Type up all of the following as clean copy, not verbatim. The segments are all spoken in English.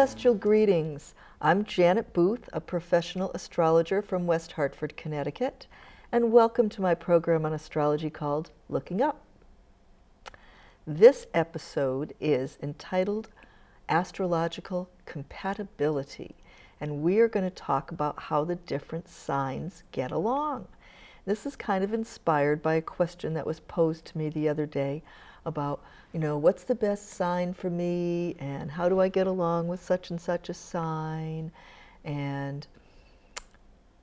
Celestial greetings. I'm Janet Booth, a professional astrologer from West Hartford, Connecticut, and welcome to my program on astrology called Looking Up. This episode is entitled Astrological Compatibility, and we are going to talk about how the different signs get along. This is kind of inspired by a question that was posed to me the other day about, what's the best sign for me and how do I get along with such and such a sign? And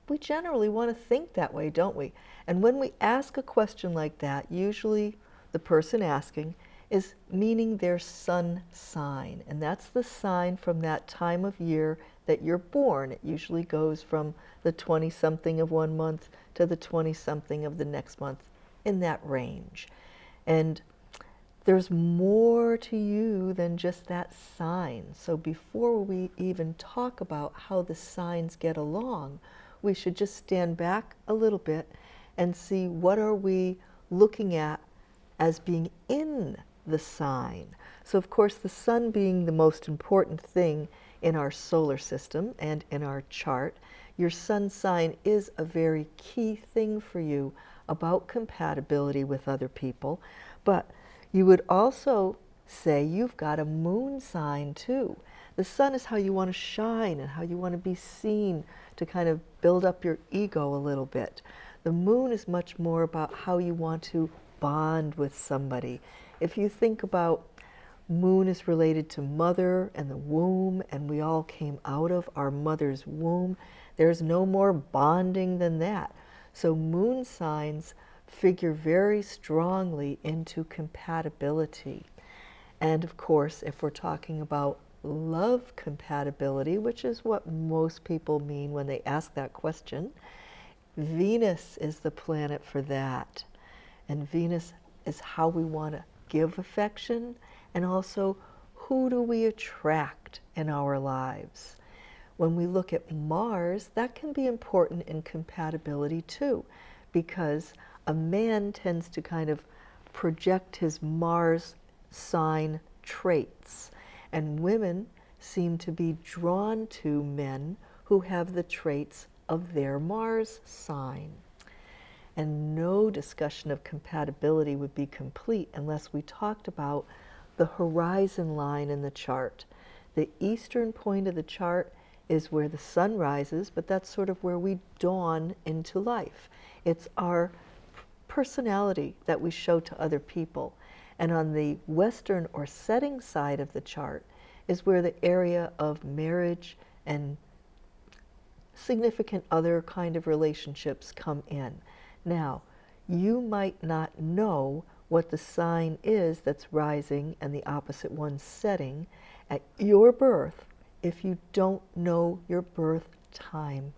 we generally want to think that way, don't we? And when we ask a question like that, usually the person asking is meaning their sun sign. And that's the sign from that time of year that you're born. It usually goes from the 20-something of one month to the 20-something of the next month, in that range. And there's more to you than just that sign. So before we even talk about how the signs get along, we should just stand back a little bit and see what are we looking at as being in the sign. So of course, the sun being the most important thing in our solar system and in our chart, your sun sign is a very key thing for you about compatibility with other people. But you would also say you've got a moon sign too. The sun is how you want to shine and how you want to be seen, to kind of build up your ego a little bit. The moon is much more about how you want to bond with somebody. If you think about moon is related to mother and the womb, and we all came out of our mother's womb, there's no more bonding than that. So moon signs figure very strongly into compatibility. And of course, if we're talking about love compatibility, which is what most people mean when they ask that question, Venus is the planet for that. And Venus is how we want to give affection, and also who do we attract in our lives. When we look at Mars, that can be important in compatibility too, because a man tends to kind of project his Mars sign traits, and women seem to be drawn to men who have the traits of their Mars sign. And no discussion of compatibility would be complete unless we talked about the horizon line in the chart. The eastern point of the chart is where the sun rises, but that's sort of where we dawn into life. It's our personality that we show to other people. And on the western or setting side of the chart is where the area of marriage and significant other kind of relationships come in. Now, you might not know what the sign is that's rising and the opposite one setting at your birth if you don't know your birth time.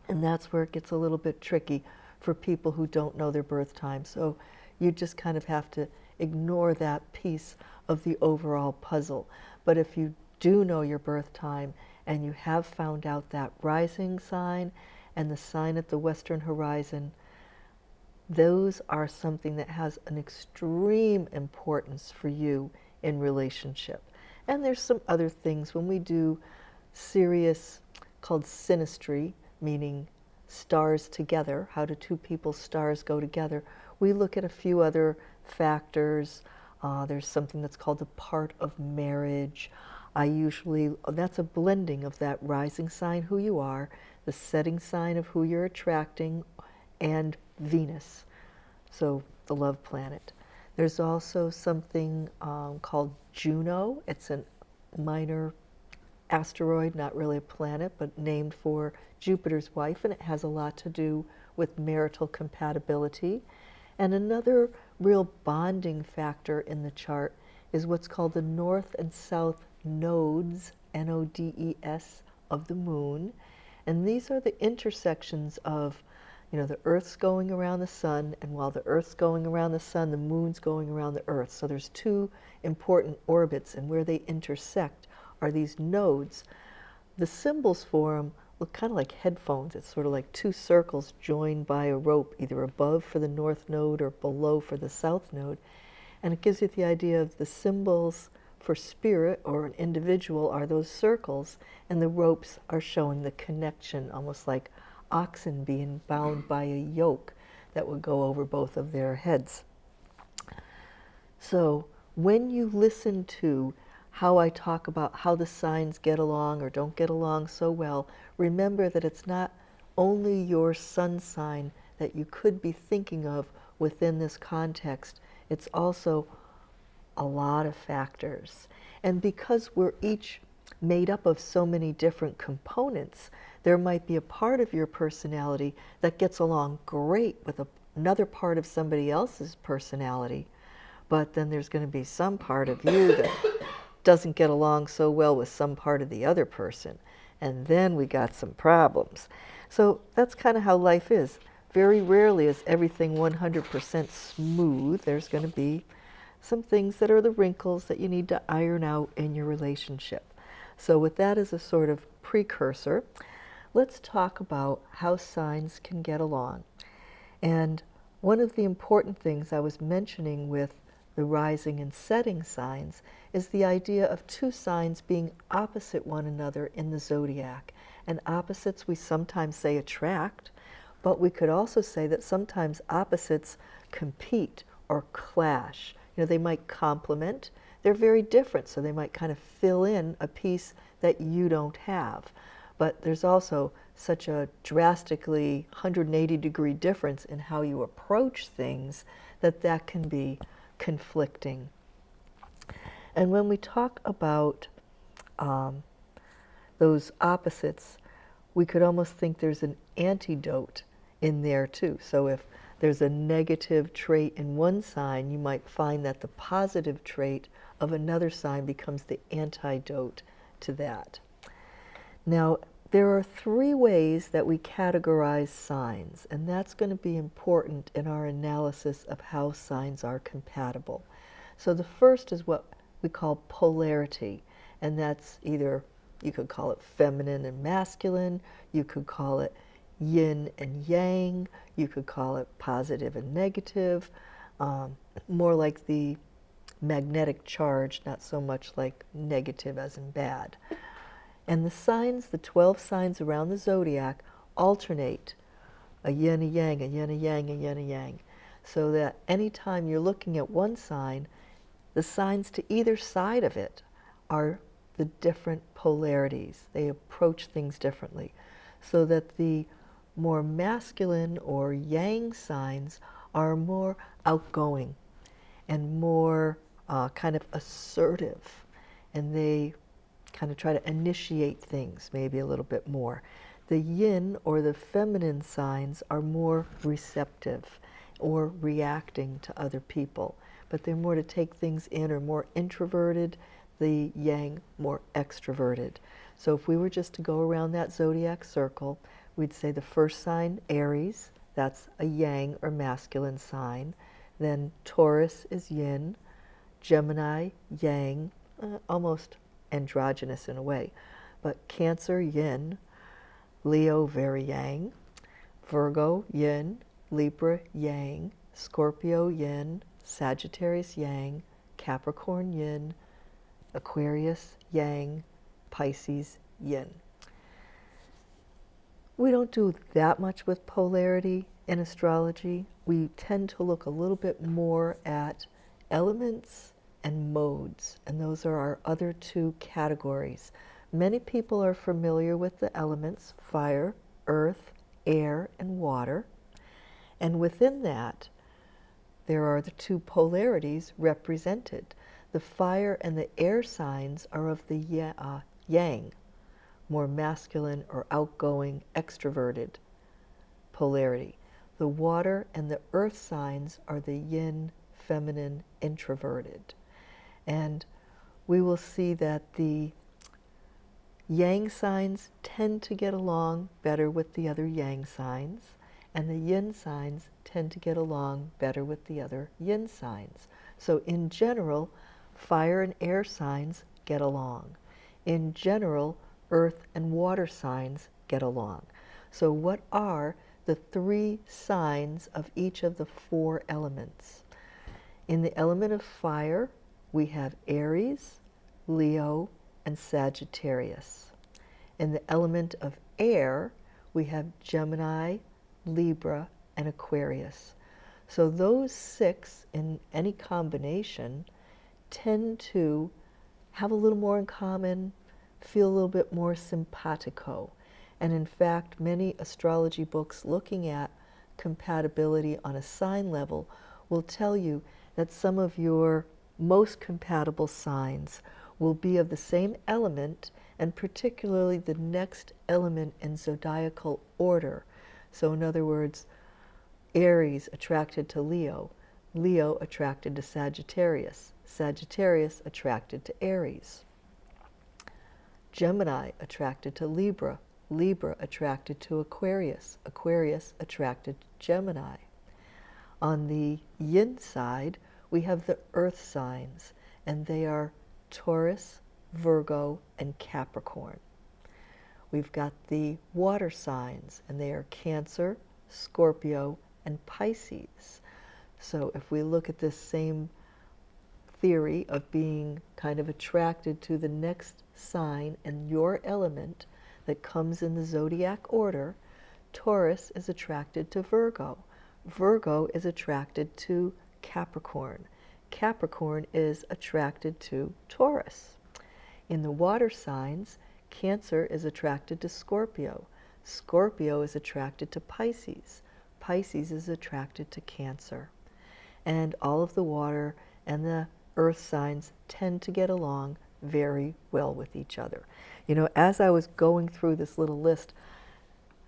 And that's where it gets a little bit tricky for people who don't know their birth time. So you just kind of have to ignore that piece of the overall puzzle. But if you do know your birth time and you have found out that rising sign and the sign at the western horizon, those are something that has an extreme importance for you in relationship. And there's some other things when we do serious, called synastry, meaning stars together, how do two people's stars go together, we look at a few other factors. There's something that's called the part of marriage. That's a blending of that rising sign, who you are, the setting sign of who you're attracting, and Venus, so the love planet. There's also something called Juno. It's a minor asteroid, not really a planet, but named for Jupiter's wife, and it has a lot to do with marital compatibility. And another real bonding factor in the chart is what's called the north and south nodes, N-O-D-E-S, of the moon. And these are the intersections of, the Earth's going around the sun, and while the Earth's going around the sun, the moon's going around the Earth. So there's two important orbits, and where they intersect are these nodes. The symbols for them look kind of like headphones. It's sort of like two circles joined by a rope, either above for the north node or below for the south node. And it gives you the idea of the symbols for spirit or an individual are those circles, and the ropes are showing the connection, almost like oxen being bound by a yoke that would go over both of their heads. So when you listen to how I talk about how the signs get along or don't get along so well, remember that it's not only your sun sign that you could be thinking of within this context. It's also a lot of factors. And because we're each made up of so many different components, there might be a part of your personality that gets along great with another part of somebody else's personality, but then there's going to be some part of you that doesn't get along so well with some part of the other person. And then we got some problems. So that's kind of how life is. Very rarely is everything 100% smooth. There's going to be some things that are the wrinkles that you need to iron out in your relationship. So with that as a sort of precursor, let's talk about how signs can get along. And one of the important things I was mentioning with the rising and setting signs is the idea of two signs being opposite one another in the zodiac. And opposites we sometimes say attract, but we could also say that sometimes opposites compete or clash. You know, they might complement. They're very different, so they might kind of fill in a piece that you don't have. But there's also such a drastically 180-degree difference in how you approach things that can be conflicting. And when we talk about those opposites, we could almost think there's an antidote in there too. So if there's a negative trait in one sign, you might find that the positive trait of another sign becomes the antidote to that. Now, there are three ways that we categorize signs, and that's going to be important in our analysis of how signs are compatible. So the first is what we call polarity, and that's either, you could call it feminine and masculine, you could call it yin and yang, you could call it positive and negative, more like the magnetic charge, not so much like negative as in bad. And the signs, the 12 signs around the zodiac, alternate a yin, a yang, a yin, a yang, a yin, a yang. So that anytime you're looking at one sign, the signs to either side of it are the different polarities. They approach things differently. So that the more masculine or yang signs are more outgoing and more kind of assertive, and they kind of try to initiate things maybe a little bit more. The yin or the feminine signs are more receptive or reacting to other people, but they're more to take things in or more introverted, the yang more extroverted. So if we were just to go around that zodiac circle, we'd say the first sign, Aries, that's a yang or masculine sign. Then Taurus is yin, Gemini, yang, almost androgynous in a way, but Cancer, yin, Leo, very yang, Virgo, yin, Libra, yang, Scorpio, yin, Sagittarius, yang, Capricorn, yin, Aquarius, yang, Pisces, yin. We don't do that much with polarity in astrology. We tend to look a little bit more at elements and modes, and those are our other two categories. Many people are familiar with the elements, fire, earth, air, and water. And within that, there are the two polarities represented. The fire and the air signs are of the yang, more masculine or outgoing, extroverted polarity. The water and the earth signs are the yin, feminine, introverted. And we will see that the yang signs tend to get along better with the other yang signs, and the yin signs tend to get along better with the other yin signs. So in general, fire and air signs get along. In general, earth and water signs get along. So what are the three signs of each of the four elements? In the element of fire, we have Aries, Leo, and Sagittarius. In the element of air, we have Gemini, Libra, and Aquarius. So those 6 in any combination tend to have a little more in common, feel a little bit more simpatico. And in fact, many astrology books looking at compatibility on a sign level will tell you that some of your most compatible signs will be of the same element, and particularly the next element in zodiacal order. So in other words, Aries attracted to Leo, Leo attracted to Sagittarius, Sagittarius attracted to Aries. Gemini attracted to Libra, Libra attracted to Aquarius, Aquarius attracted to Gemini. On the yin side, we have the earth signs, and they are Taurus, Virgo, and Capricorn. We've got the water signs, and they are Cancer, Scorpio, and Pisces. So if we look at this same theory of being kind of attracted to the next sign and your element that comes in the zodiac order, Taurus is attracted to Virgo. Virgo is attracted to Capricorn. Capricorn is attracted to Taurus. In the water signs, Cancer is attracted to Scorpio. Scorpio is attracted to Pisces. Pisces is attracted to Cancer. And all of the water and the earth signs tend to get along very well with each other. You know, as I was going through this little list,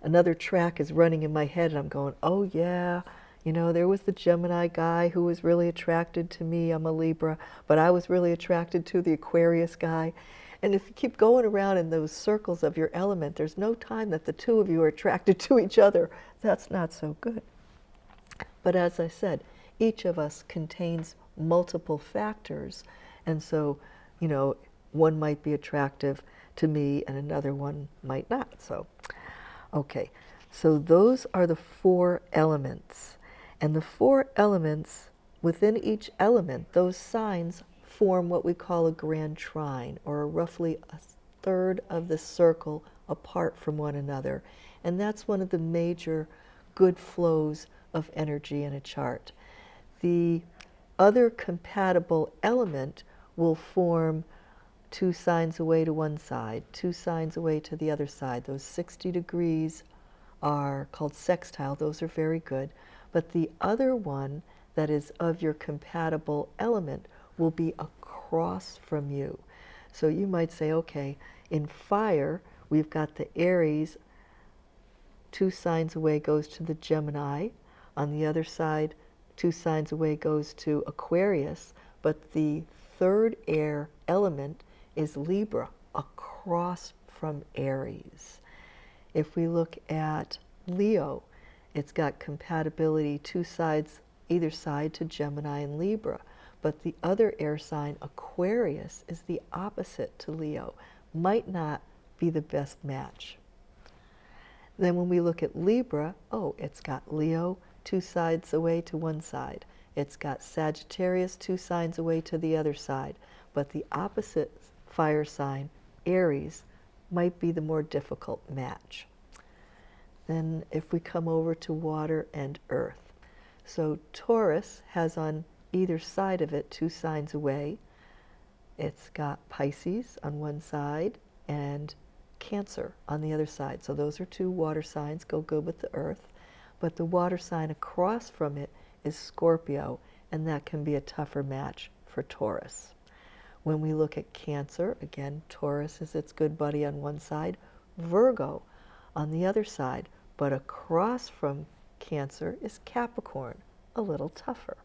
another track is running in my head, and I'm going, oh yeah, you know, there was the Gemini guy who was really attracted to me. I'm a Libra, but I was really attracted to the Aquarius guy. And if you keep going around in those circles of your element, there's no time that the two of you are attracted to each other. That's not so good. But as I said, each of us contains multiple factors. And so, you know, one might be attractive to me and another one might not. So, okay. So those are the 4 elements. And the 4 elements, within each element, those signs form what we call a grand trine, or roughly a third of the circle apart from one another. And that's one of the major good flows of energy in a chart. The other compatible element will form 2 signs away to one side, 2 signs away to the other side. Those 60 degrees are called sextile. Those are very good. But the other one that is of your compatible element will be across from you. So you might say, okay, in fire, we've got the Aries, 2 signs away goes to the Gemini. On the other side, 2 signs away goes to Aquarius. But the third air element is Libra, across from Aries. If we look at Leo, it's got compatibility 2 sides, either side, to Gemini and Libra. But the other air sign, Aquarius, is the opposite to Leo. Might not be the best match. Then when we look at Libra, oh, it's got Leo 2 sides away to one side. It's got Sagittarius 2 signs away to the other side. But the opposite fire sign, Aries, might be the more difficult match. Then if we come over to water and earth. So Taurus has on either side of it 2 signs away. It's got Pisces on one side and Cancer on the other side. So those are 2 water signs, go good with the earth. But the water sign across from it is Scorpio, and that can be a tougher match for Taurus. When we look at Cancer, again, Taurus is its good buddy on one side, Virgo on the other side, but across from Cancer is Capricorn, a little tougher.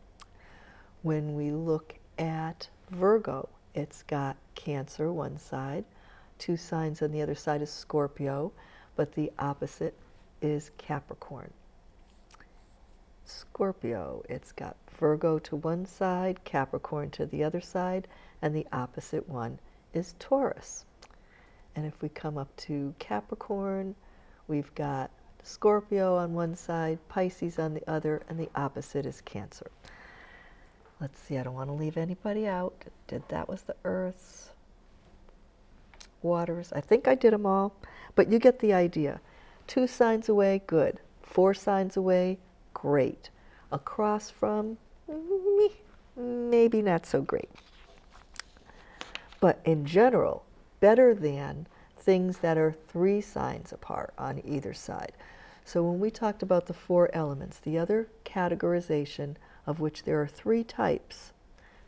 When we look at Virgo, it's got Cancer one side, 2 signs on the other side is Scorpio, but the opposite is Capricorn. Scorpio, it's got Virgo to one side, Capricorn to the other side, and the opposite one is Taurus. And if we come up to Capricorn, we've got Scorpio on one side, Pisces on the other, and the opposite is Cancer. Let's see, I don't want to leave anybody out. That was the Earths. waters. I think I did them all, but you get the idea. 2 signs away, good. 4 signs away, great. Across from, maybe not so great. But in general, better than things that are 3 signs apart on either side. So when we talked about the 4 elements, the other categorization, of which there are 3 types,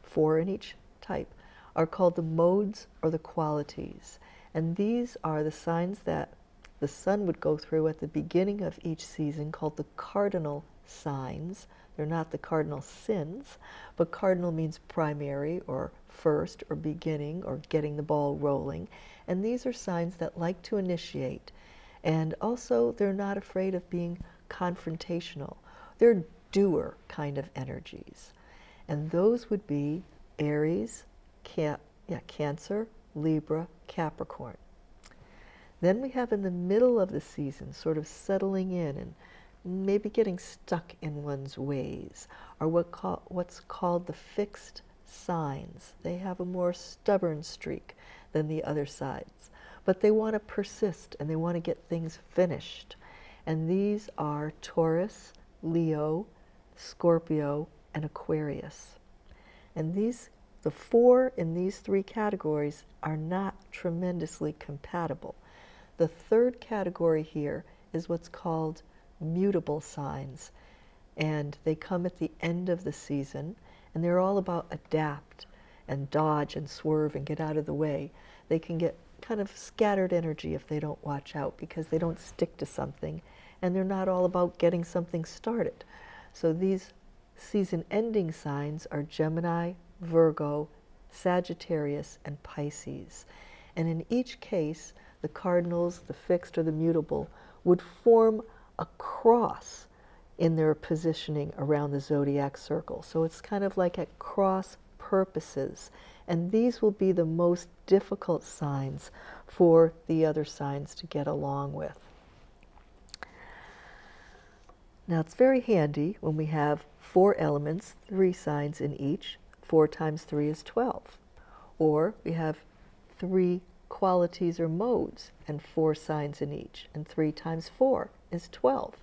4 in each type, are called the modes or the qualities. And these are the signs that the sun would go through at the beginning of each season, called the cardinal signs. They're not the cardinal sins, but cardinal means primary or first or beginning or getting the ball rolling. And these are signs that like to initiate. And also, they're not afraid of being confrontational. They're doer kind of energies. And those would be Aries, Cancer, Libra, Capricorn. Then we have in the middle of the season, sort of settling in and maybe getting stuck in one's ways, are what's called the fixed signs. They have a more stubborn streak than the other sides, but they want to persist and they want to get things finished. And these are Taurus, Leo, Scorpio, and Aquarius. And the 4 in these 3 categories are not tremendously compatible. The 3rd category here is what's called mutable signs, and they come at the end of the season, and they're all about adapt and dodge and swerve and get out of the way. They can get kind of scattered energy if they don't watch out because they don't stick to something, and they're not all about getting something started. So these season ending signs are Gemini, Virgo, Sagittarius, and Pisces. And in each case, the cardinals, the fixed or the mutable, would form a cross in their positioning around the zodiac circle. So it's kind of like at cross purposes. And these will be the most difficult signs for the other signs to get along with. Now it's very handy when we have 4 elements, 3 signs in each. 4 times 3 is 12. Or we have 3 qualities or modes and 4 signs in each. And 3 times 4 is 12.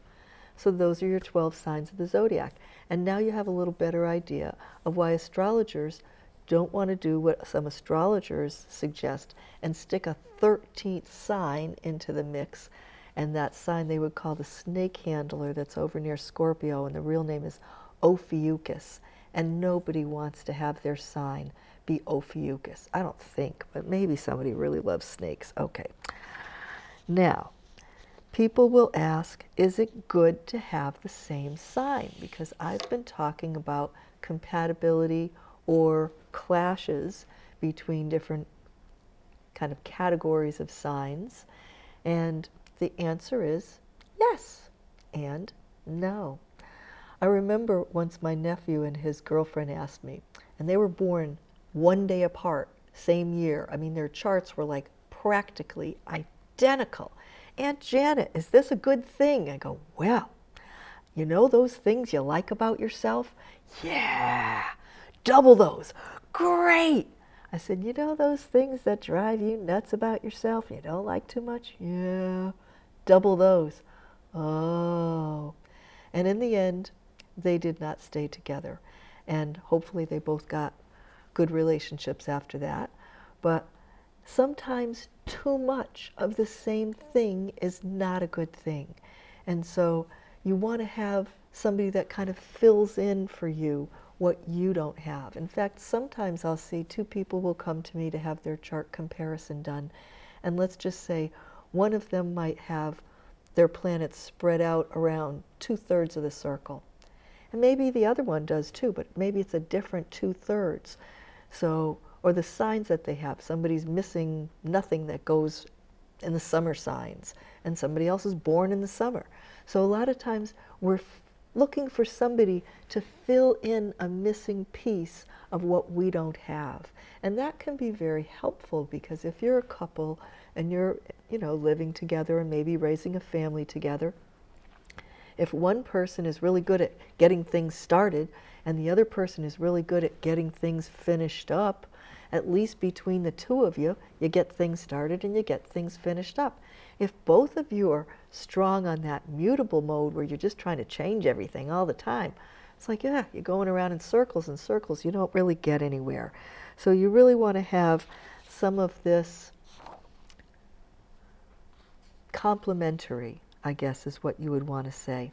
So those are your 12 signs of the zodiac. And now you have a little better idea of why astrologers don't want to do what some astrologers suggest and stick a 13th sign into the mix. And that sign they would call the snake handler that's over near Scorpio, and the real name is Ophiuchus. And nobody wants to have their sign be Ophiuchus. I don't think, but maybe somebody really loves snakes. Okay. Now, people will ask, is it good to have the same sign? Because I've been talking about compatibility or clashes between different kind of categories of signs. And the answer is yes and no. I remember once my nephew and his girlfriend asked me, and they were born 1 day apart, same year. I mean, their charts were like practically identical. Aunt Janet, is this a good thing? I go, well, you know those things you like about yourself? Yeah, double those. Great. I said, you know those things that drive you nuts about yourself you don't like too much? Yeah, double those. Oh. And in the end, they did not stay together. And hopefully they both got good relationships after that. But sometimes too much of the same thing is not a good thing. And so you want to have somebody that kind of fills in for you what you don't have. In fact, sometimes I'll see 2 people will come to me to have their chart comparison done. And let's just say one of them might have their planets spread out around 2/3 of the circle. And maybe the other one does too, but maybe it's a different 2/3. So, or the signs that they have. Somebody's missing nothing that goes in the summer signs, and somebody else is born in the summer. So a lot of times we're looking for somebody to fill in a missing piece of what we don't have. And that can be very helpful, because if you're a couple and you're, living together and maybe raising a family together, if one person is really good at getting things started and the other person is really good at getting things finished up, at least between the two of you, you get things started and you get things finished up. If both of you are strong on that mutable mode where you're just trying to change everything all the time, it's like, yeah, you're going around in circles and circles. You don't really get anywhere. So you really want to have some of this complementary, I guess is what you would want to say.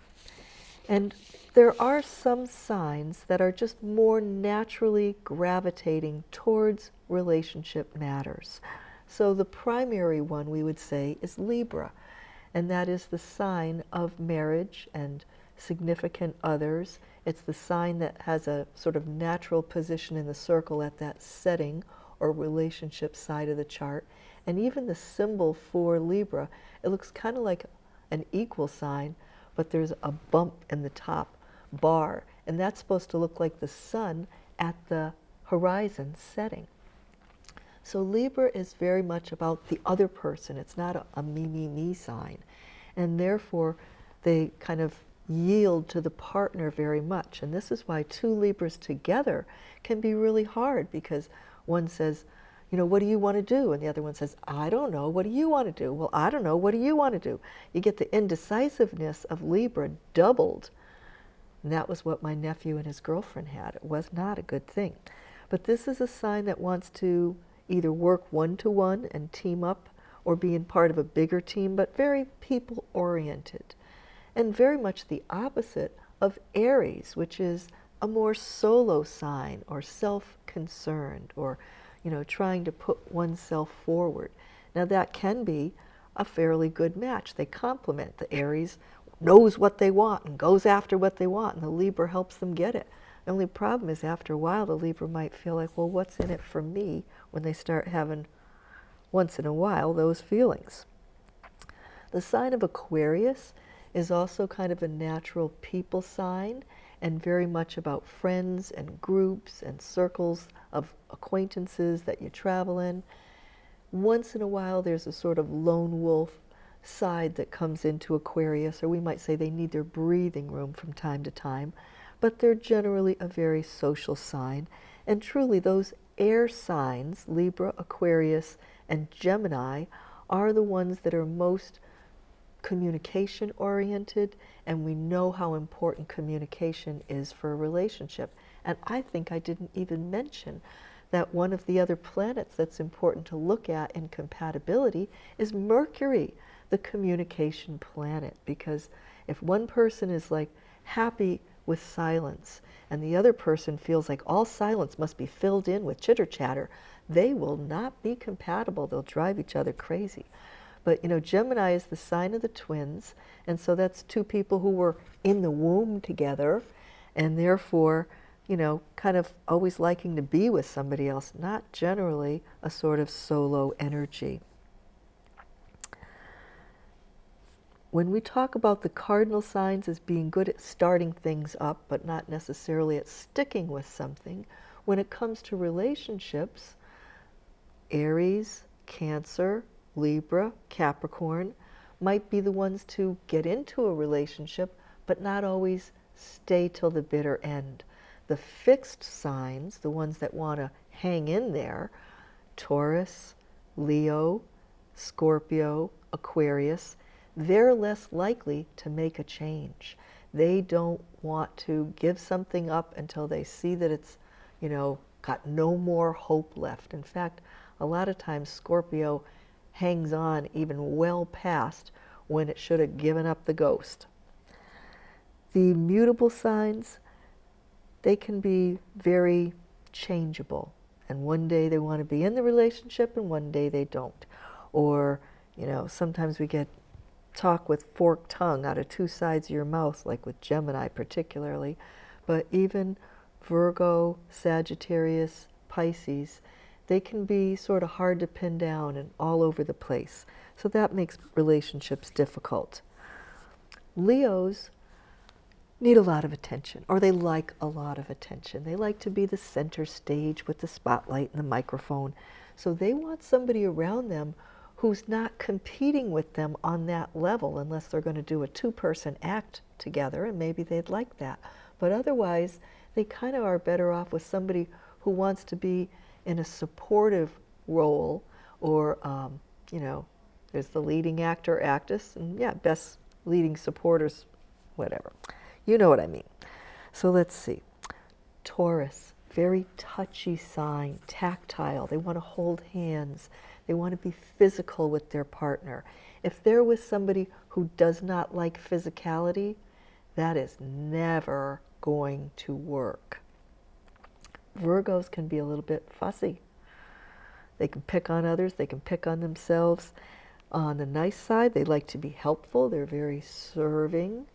And there are some signs that are just more naturally gravitating towards relationship matters. So the primary one we would say is Libra, and that is the sign of marriage and significant others. It's the sign that has a sort of natural position in the circle at that setting or relationship side of the chart. And even the symbol for Libra, it looks kind of like an equal sign, but there's a bump in the top bar, and that's supposed to look like the sun at the horizon setting. So Libra is very much about the other person. It's not a me, me, me sign. And therefore, they kind of yield to the partner very much. And this is why two Libras together can be really hard, because one says, you know, what do you want to do? And the other one says, I don't know. What do you want to do? Well, I don't know. What do you want to do? You get the indecisiveness of Libra doubled. And that was what my nephew and his girlfriend had. It was not a good thing. But this is a sign that wants to either work one-to-one and team up, or be in part of a bigger team, but very people-oriented. And very much the opposite of Aries, which is a more solo sign, or self-concerned, or trying to put oneself forward. Now that can be a fairly good match. They complement. The Aries knows what they want and goes after what they want, and the Libra helps them get it. The only problem is after a while the Libra might feel like, well, what's in it for me, when they start having, once in a while, those feelings. The sign of Aquarius is also kind of a natural people sign, and very much about friends and groups and circles of acquaintances that you travel in. Once in a while there's a sort of lone wolf side that comes into Aquarius, or we might say they need their breathing room from time to time, but they're generally a very social sign. And truly those air signs, Libra, Aquarius, and Gemini, are the ones that are most communication oriented, and we know how important communication is for a relationship. And I think I didn't even mention that one of the other planets that's important to look at in compatibility is Mercury, the communication planet, because if one person is like happy with silence and the other person feels like all silence must be filled in with chitter chatter, they will not be compatible. They'll drive each other crazy. But Gemini is the sign of the twins, and so that's two people who were in the womb together, and therefore, kind of always liking to be with somebody else, not generally a sort of solo energy. When we talk about the cardinal signs as being good at starting things up, but not necessarily at sticking with something, when it comes to relationships, Aries, Cancer, Libra, Capricorn might be the ones to get into a relationship, but not always stay till the bitter end. The fixed signs, the ones that want to hang in there, Taurus, Leo, Scorpio, Aquarius, they're less likely to make a change. They don't want to give something up until they see that it's, got no more hope left. In fact, a lot of times Scorpio hangs on even well past when it should have given up the ghost. The mutable signs, they can be very changeable, and one day they want to be in the relationship and one day they don't. Or, sometimes we get talk with forked tongue out of two sides of your mouth, like with Gemini particularly, but even Virgo, Sagittarius, Pisces, they can be sort of hard to pin down and all over the place. So that makes relationships difficult. Leos need a lot of attention, or they like a lot of attention. They like to be the center stage with the spotlight and the microphone. So they want somebody around them who's not competing with them on that level, unless they're going to do a two-person act together, and maybe they'd like that. But otherwise, they kind of are better off with somebody who wants to be in a supportive role, or, you know, there's the leading actor, actress, and yeah, best leading supporters, whatever. You know what I mean. So let's see. Taurus, very touchy sign, tactile. They want to hold hands. They want to be physical with their partner. If they're with somebody who does not like physicality, that is never going to work. Virgos can be a little bit fussy. They can pick on others, they can pick on themselves. On the nice side, they like to be helpful, they're very serving,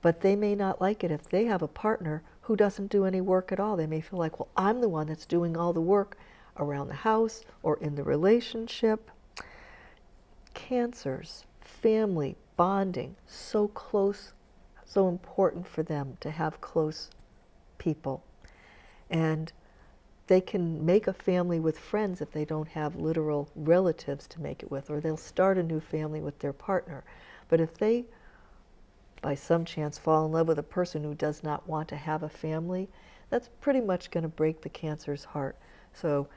but they may not like it if they have a partner who doesn't do any work at all. They may feel like, well, I'm the one that's doing all the work around the house or in the relationship. Cancers, family, bonding, so close, so important for them to have close people. And they can make a family with friends if they don't have literal relatives to make it with, or they'll start a new family with their partner. But if they, by some chance, fall in love with a person who does not want to have a family, that's pretty much going to break the Cancer's heart. So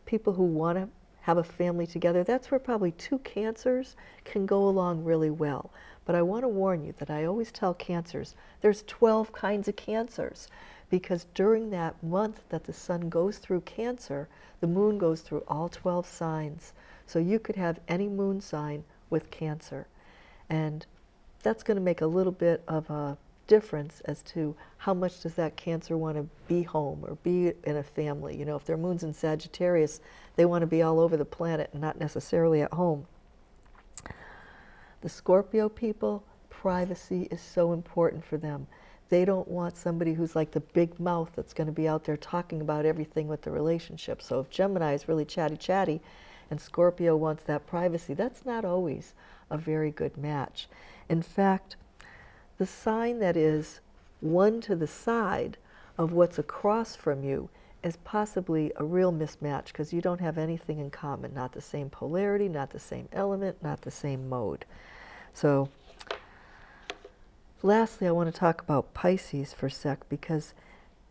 people who want to have a family together, that's where probably two Cancers can go along really well. But I want to warn you that I always tell Cancers, there's 12 kinds of Cancers, because during that month that the sun goes through Cancer, the moon goes through all 12 signs. So you could have any moon sign with Cancer. And that's going to make a little bit of a difference as to how much does that Cancer want to be home or be in a family. You know, if their moon's in Sagittarius, they want to be all over the planet and not necessarily at home. The Scorpio people, privacy is so important for them. They don't want somebody who's like the big mouth that's going to be out there talking about everything with the relationship. So if Gemini is really chatty and Scorpio wants that privacy, that's not always a very good match. In fact, the sign that is one to the side of what's across from you is possibly a real mismatch, because you don't have anything in common, not the same polarity, not the same element, not the same mode. So lastly, I want to talk about Pisces for a sec, because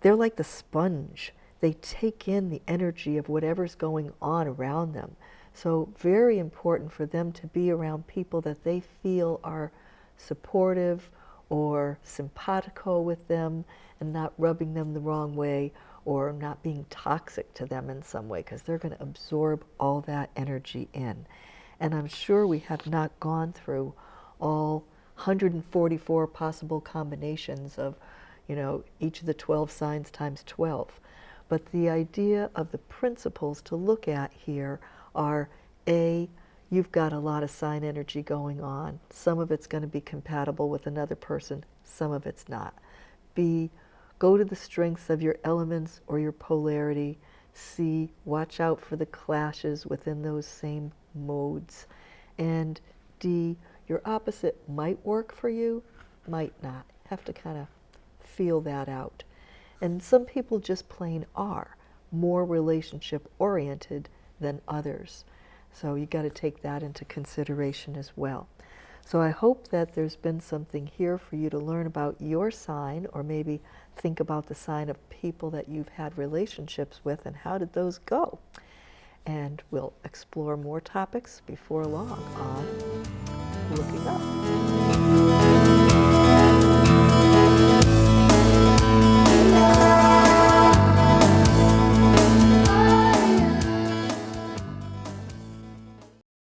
they're like the sponge. They take in the energy of whatever's going on around them. So very important for them to be around people that they feel are supportive or simpatico with them and not rubbing them the wrong way or not being toxic to them in some way, because they're going to absorb all that energy in. And I'm sure we have not gone through all 144 possible combinations of, you know, each of the 12 signs times 12. But the idea of the principles to look at here are, A, you've got a lot of sign energy going on. Some of it's going to be compatible with another person, some of it's not. B, go to the strengths of your elements or your polarity. C, watch out for the clashes within those same modes. And D, your opposite might work for you, might not. Have to kind of feel that out. And some people just plain are more relationship oriented than others. So you got to take that into consideration as well. So I hope that there's been something here for you to learn about your sign, or maybe think about the sign of people that you've had relationships with and how did those go. And we'll explore more topics before long on Looking Up.